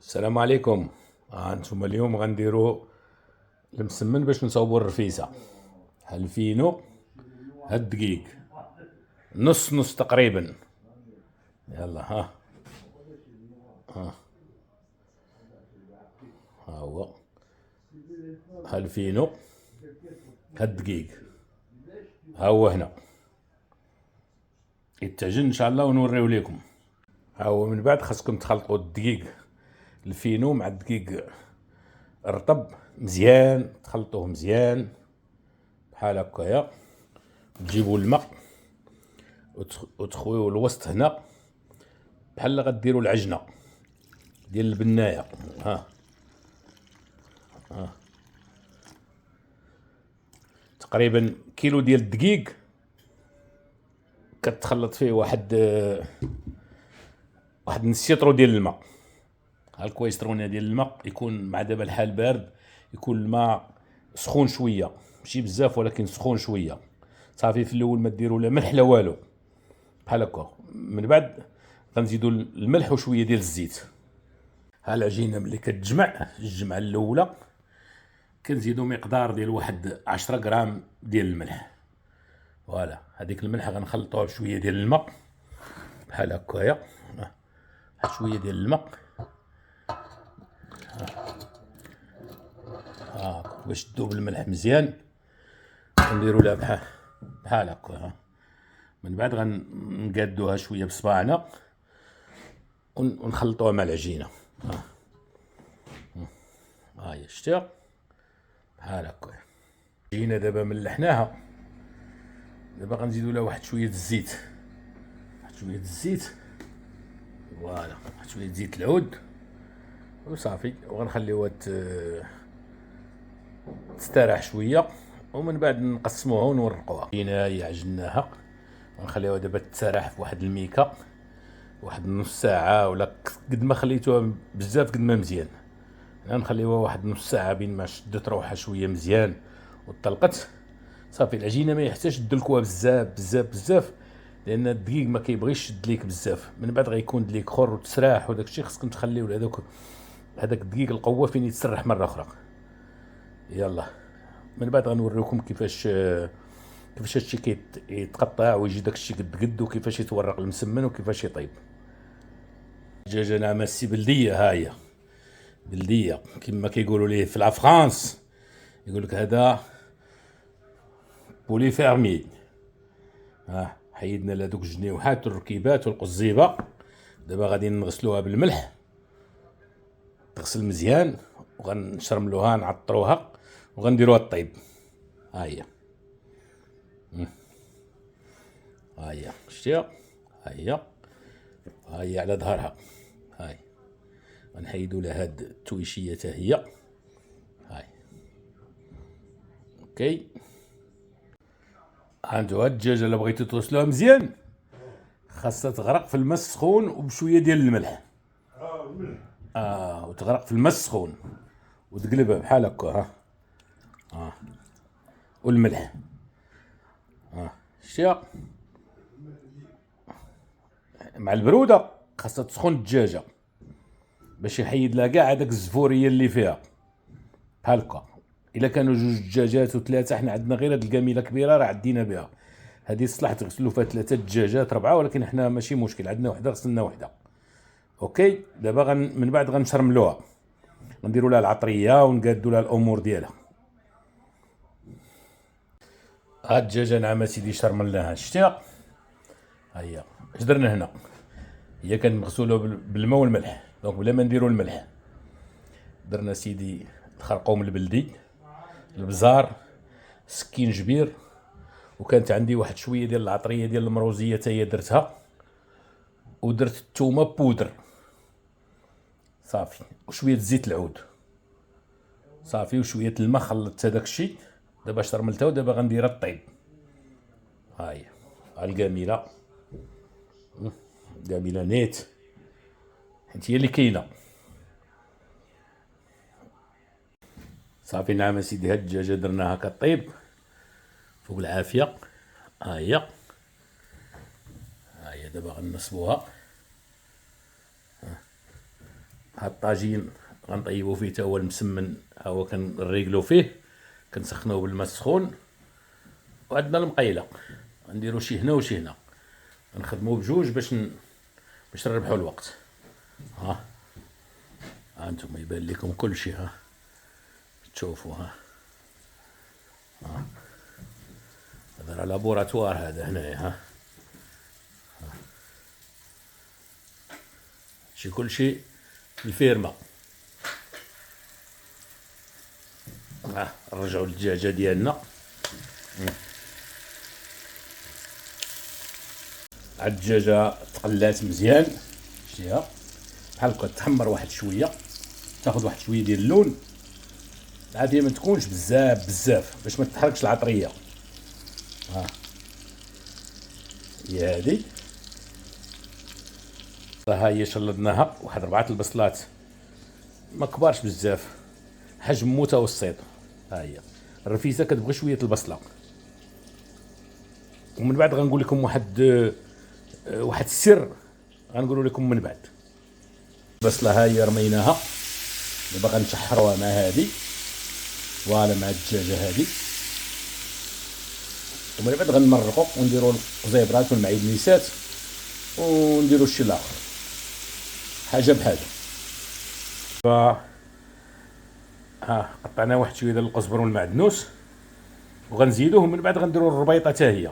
السلام عليكم. انتم اليوم غنديروا المسمن باش نصاوبوا الرفيسه. هالفينو هاد الدقيق نص نص تقريبا. يلا ها هو هالفينو هاد الدقيق ها هو هنا يتعجن ان شاء الله ونوريو لكم. ها هو من بعد خاصكم تخلطوا الدقيق الفينو مع الدقيق الرطب مزيان، تخلطوه مزيان بحال هكايا. تجيبوا الماء وتخويو الوسط هنا بحال غديروا العجنه ديال البنايه. ها تقريبا كيلو ديال الدقيق كتخلط فيه واحد نص سيطرو ديال الماء. ها الكويسترونه ديال الماء يكون مع دابا الحال بارد، يكون الماء سخون شويه ماشي بزاف ولكن سخون شويه. صافي في الاول ما ديروا لا ملح لا والو بحال هكا. من بعد غنزيدوا الملح وشويه ديال الزيت. ها العجينه ملي كتجمع الجمعه الاولى كنزيدوا مقدار ديال واحد 10 غرام ديال الملح. فوالا هذيك الملح غنخلطوها بشويه ديال الماء بحال هكايا. شويه ديال الماء باش تذوب الملح مزيان. نديروا لها بحال هكا. من بعد غنقادوها شويه بصباعنا ونخلطوها مع العجينه. ها هي شتيها بحال هكا. العجينه دابا ملحناها، دابا غنزيدوا لها واحد شويه الزيت. فوالا واحد شويه زيت العود وصافي، وغنخليوها تستراح شويه ومن بعد نقسموها ونورقوها. هي عجناها ونخليوها دابا تسرح في واحد الميكا واحد نص ساعه، ولا قد ما خليتوها بزاف قد ما مزيان. نخليوها واحد نص ساعه بين ما شدت روحها شويه مزيان وطلقت. صافي العجينه ما يحتاجش تدلكوها بزاف بزاف بزاف، لان الدقيق ما كيبغيش يشد ليك بزاف. من بعد غيكون دليك خر وتسراح، وداك الشيء خصكم تخليو هذاك الدقيق القوه فين يتسرح مره اخرى. يلا من بعد غنوريكم كيفاش هادشي كيتقطع ويجي داكشي قد قد، وكيفاش يتورق المسمن وكيفاش يطيب. دجاجه ناعمه سي بلديه، ها هي بلديه كما كيقولوا ليه في فرانس. يقول لك هذا بولي فيرمي. حيدنا لهادوك الجنيوحات والركيبات والقزيبه. دابا غادي نغسلوها بالملح، تغسل مزيان وغنشرملوها نعطروها وغنديروها طيب. ها هي شتيها. ها هي على ظهرها. هاي غنحيدوا لها هاد التويشيه حتى هي. هاي اوكي. هانتو هاد الدجاجه الا بغيتو تغسلوها مزيان خاصها تغرق في الماء السخون وبشويه ديال الملح. وتغرق في الماء السخون وتقلبها بحال هكا. والملح. شتيها مع البروده خاصها تسخن الدجاجه باش يحيد لها كاع هذاك الزفوريه اللي فيها بحال هكا. الا كانوا جوج دجاجات وثلاثه، حنا عندنا غير هاد الكاميله كبيره راه عدينا بها. هذه صلاح تغسلوا فيها ثلاثه دجاجات ربعه، ولكن حنا ماشي مشكل، عندنا وحده غسلنا وحده. اوكي دابا من بعد غنشرملوها، غنديروا لها العطريه ونقادوا لها الامور ديالها. هاد الدجاجه ناعمه سيدي شرملناها، شتيها. ها هي اش درنا هنا، هي كانت مغسوله بالماء والملح. دونك بلا ما نديروا الملح درنا سيدي الخرقوم البلدي، البزار، سكينجبير، وكانت عندي واحد شويه ديال العطريه ديال المروزيه حتى هي درتها، ودرت الثومه بودر صافي، وشويه زيت العود صافي، وشويه الماء. خلطت هذاك الشيء دابا شرملتها ودابا غنديرها طيب. ها هي الكاميله، كاميله نيت حيت هي اللي كاينه. صافي نعم سيدي، هاد الدجاجه درناها كطيب فوق العافيه. ها هي دابا غنصبوها. هاد الطاجين غنطيبو فيه تا هو المسمن، ها هو كنريقلو فيه، كنسخنوه بالماء السخون. وعندنا المقيله غنديرو شي هنا وشي هنا، غنخدمو بجوج باش نربحو الوقت. ها هانتوما يبان لكم كلشي، ها تشوفوا. ها هذا راه لابوراتوار هذا هنايا. ها شي كلشي في الفيرما. نرجعو للدجاجه ديالنا. عاد الدجاجه تقلات مزيان، شتيها بحال هكا تحمر واحد شويه، تاخذ واحد شويه ديال اللون. العافيه ما تكونش بزاف باش ما تحرقش العطريه. هي هادي، ها هي شلضناها واحد 4 البصلات ما كبارش بزاف، حجم متوسط. ها هي الرفيسه كتبغي شويه البصله. ومن بعد غنقول لكم واحد السر غنقول لكم من بعد. البصله ها هي رميناها، دابا غنشحروها مع هادي فوالا مع الدجاجه هادي. ومن بعد غنمرقو ونديرو القزيبرات والمعيدنيسات ونديرو الشي الاخر حاجه بحاجه. قطعنا واحد شويه ديال القزبر والمعدنوس وغنزيدوه، من بعد غنديرو الربيطه حتى هي.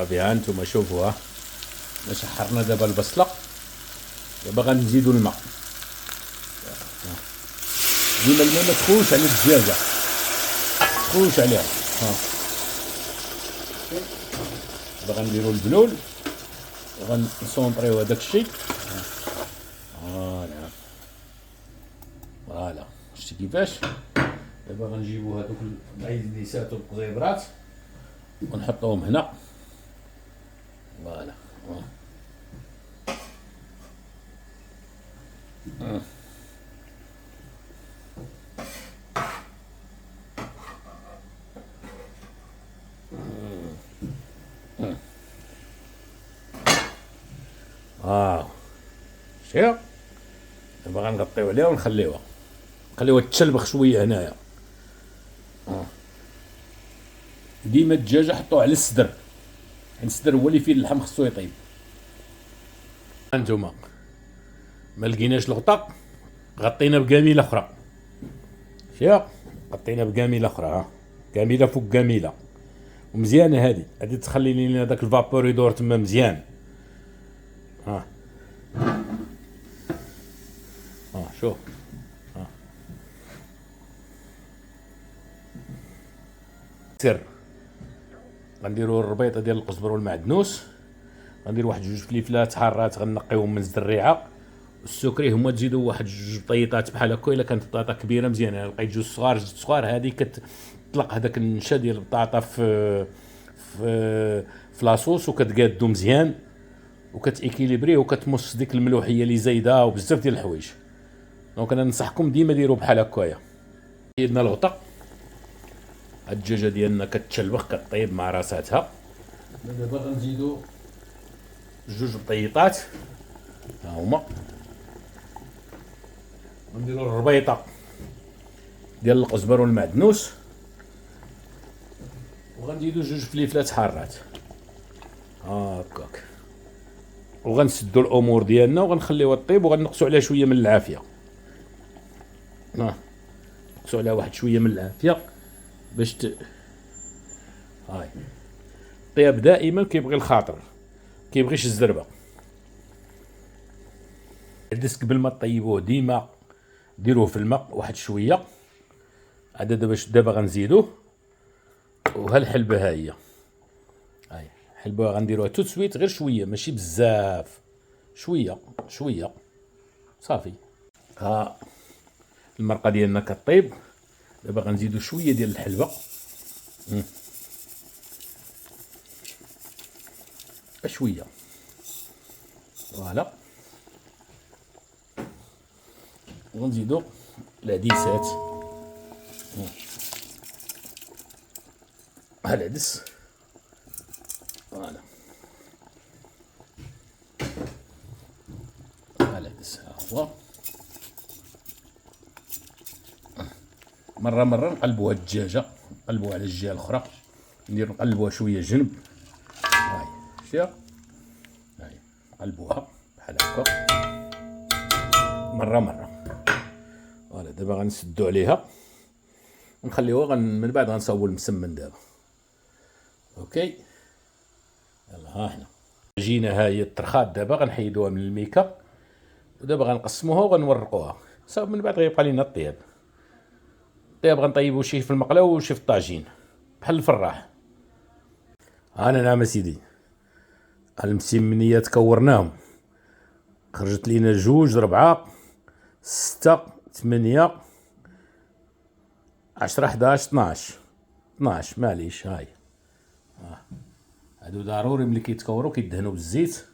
صافي ها نتوما شوفوها، شحرنا دابا البصله، دابا غنزيدو الماء. ديما الماء ما تخونش على الدجاجه، تخونش عليها. دابا غنديرو البلول وغنسونطريو هداك الشيء. فوالا شتي كيفاش. دابا غنجيبو هادوك المعيدنيسات والقزيبرات ونحطوهم هنا. فوالا شتيها. دابا غنغطيو عليها ونخليوها تشلبخ شويه هنايا. ديما الدجاجه حطوها على الصدر، حيت الصدر هو اللي فيه اللحم خصو يطيب. هانتوما ما لقيناش الغطاء، غطينا بكاميله اخرى. شتيها غطينا بكاميله اخرى، كاميله فوق كاميله، ومزيانه هادي تخلي لينا داك الفابور يدور تما مزيان. شوف سر. غنديرو الربيطه ديال القزبر والمعدنوس، غندير واحد 2 فليفلات حارات غنقيوهم من زد الريعه، السكري هما تزيدوا واحد 2 بطيطات بحال هكا. الا كانت بطاطا كبيره مزيانه، لقيت 2 صغار هذه كتطلق هذاك النشا ديال البطاطا في لاصوص وكتقادو مزيان وكتيكيليبريه وكتمص ديك الملوحيه اللي زايده وبزاف ديال الحوايج. دونك انا ننصحكم ديما ديروا بحال هكايا. زيدنا الغطاء، الدجاجه ديالنا كتشلبخ كطيب مع راساتها. دابا غنزيدو 2 بطيطات ها هما، غنديرو الربيطه ديال القزبر والمعدنوس، وغنزيدو 2 فليفلات حارات هكاك، وغنسدو الامور ديالنا وغنخليوها طيب وغنقصوا عليها شويه من العافيه. نقصوا عليها واحد شويه من العافيه باش هاي الطياب دائما كيبغي الخاطر، كيبغيش الزربه. العدس قبل ما طيبوه ديما ديروه في الماء واحد شويه. عاد دابا غنزيدوه، وها الحلبه ها هي، هاي الحلبه غنديروها تو سويت غير شويه ماشي بزاف، شويه صافي. ها المرقه ديالنا كطيب، دابا غنزيدو شويه ديال الحلبه شويه فوالا، ونزيدو العديسات. ها العدس فوالا ها هو. مرة نقلبوها الدجاجة، نقلبوها على الجهة الأخرى، نقلبوها شوية جنب. هاي شتيها، هاي نقلبوها بحال هكا مرة. فوالا دابا غنسدو عليها ونخليوها من بعد غنصاوبو المسمن دابا. اوكي يلا ها حنا العجينة ها هي الطرخات. دابا غنحيدوها من الميكا ودابا غنقسموها وغنورقوها صافي. من بعد غيبقى لينا الطياب. غنطيبو شي في المقلة وشي في الطاجين بحال الفراح. انا نعم اسيدي، المسمنيات كورناهم، خرجت لينا 2 4 6 8 10 11 12 معليش. هاي هادو ضروري ملي كيتكورو كيدهنوا بالزيت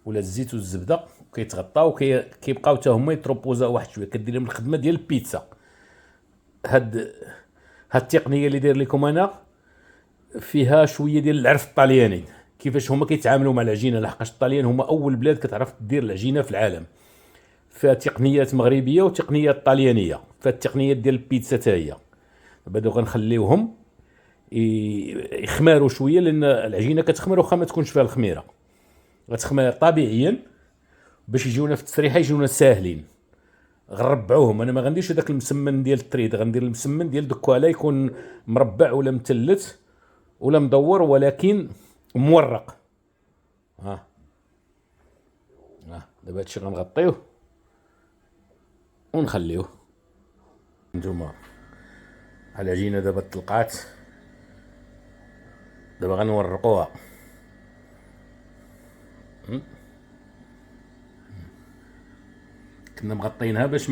ولا الزيت والزبده وكيتغطاو كيبقاو حتى هما يتروبوزاو واحد شويه. كدير لهم الخدمه ديال البيتزا. هاد التقنيه اللي داير لكم انا فيها شويه ديال العرف الطلياني، كيفاش هما كيتعاملوا مع العجينه، لحقاش الطليان هما اول بلاد كتعرف دير العجينه في العالم. فيها تقنيات مغربيه وتقنيات طليانيه، فالتقنيات ديال البيتزا حتى هي. بعدا غنخليوهم يخماروا شويه، لان العجينه كتخمر واخا ما تكونش فيها الخميره، غتخمر طبيعيا باش يجيونا في التسريحه يجيونا ساهلين. غنربعوهم. انا ما غنديرش هذاك المسمن ديال التريد، غندير المسمن ديال دكوالا يكون مربع ولا مثلث ولا مدور ولكن مورق. دابا هادشي غنغطيوه ونخليوه. نتوما العجينه دابا طلقات، دابا غنورقوها. كنا مغطينها باش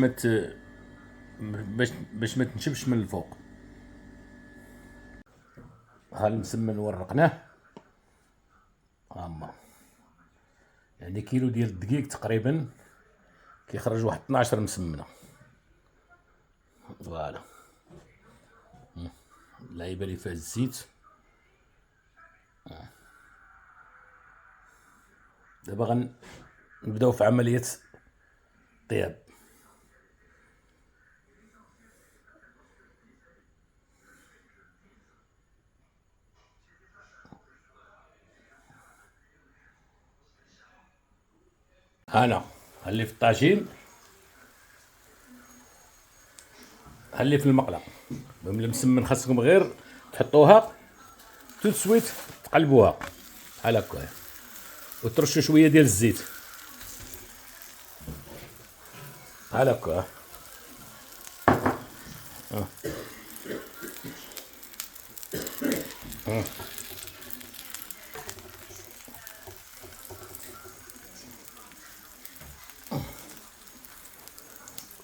ما تنشبش من الفوق. ها المسمن ورقناه، هما يعني كيلو ديال الدقيق تقريبا كيخرج واحد 12 مسمنه. فوالا اللعيبه اللي فيها الزيت. دابا غنبداو في عمليه الطياب. انا اللي في الطاجين، اللي في المقله المسمن خاصكم غير تحطوها تو سويت، تقلبوها بحال هكا وترشوا شويه ديال الزيت بحال هكا.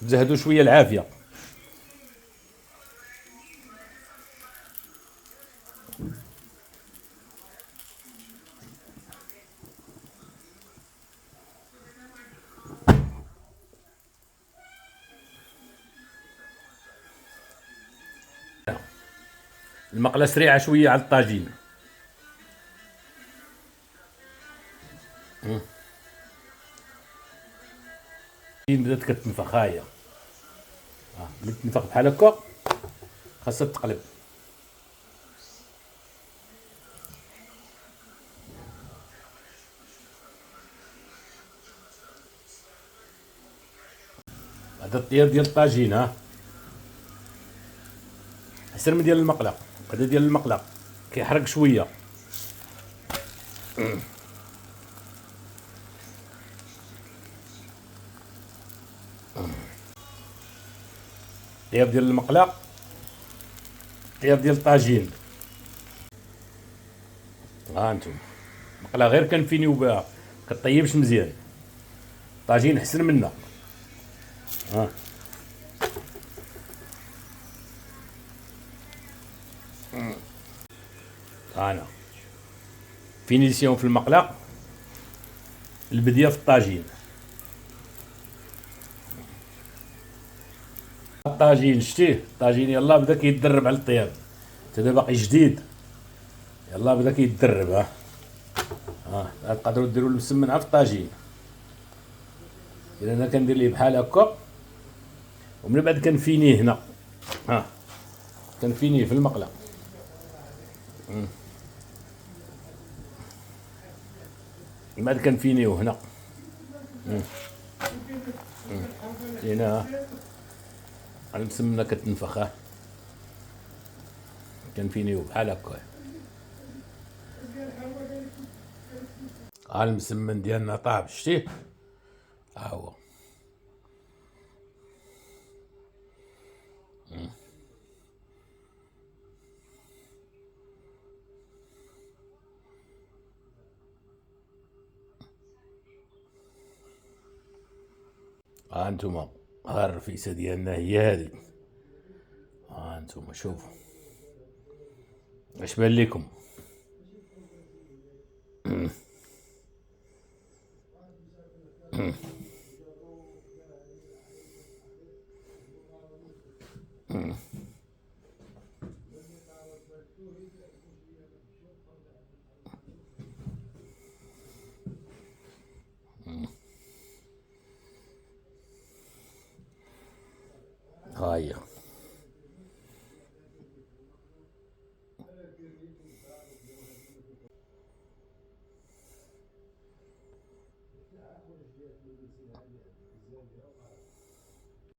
تزهدوا شويه العافيه. المقله سريعه شويه على الطاجين. بدات كتنفخ. هاهي ملي تنفخ بحال هكا خاصها تقلب. هذا الطياب ديال الطاجين. احسن من ديال المقله. هذا ديال المقله كيحرق شويه. طياب ديال المقله، طياب ديال الطاجين. انتم المقله غير كنفينيو بها كطيبش مزيان، الطاجين احسن منها. انا فينيسيون في المقله، البديه في الطاجين. الطاجين شتيه، الطاجين يلا بدا كيتدرب على الطياب، حتى باقي جديد يلا بدا كيتدرب. تقدروا ديروا المسمن في الطاجين. اذا انا كندير ليه بحال هكا، ومن بعد كنفينيه هنا، ها كنفينيه في المقله. من بعد كنفينيو هنا، هنا المسمنه كتنفخ، ها كنفينيو بحال هكا. ها المسمن ديالنا طاب، شتيه؟ ها هو. ها انتوما، ها الرفيسه ديالنا هي هادي. ها انتوما شوفوا اش بان لكم. ها هي.